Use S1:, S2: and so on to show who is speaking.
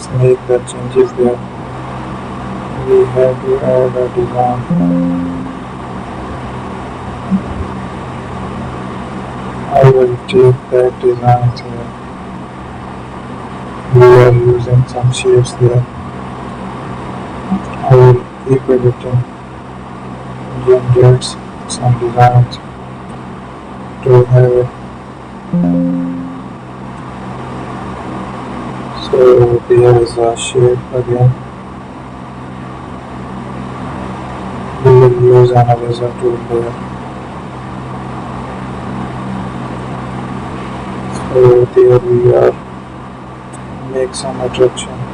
S1: let's make the changes there. We have to add a design. I will take that design here. We are using some shapes there. I will keep editing, generate some designs to have it. So there is a shape again. We will use an eraser tool there. So there we are. Make some attraction.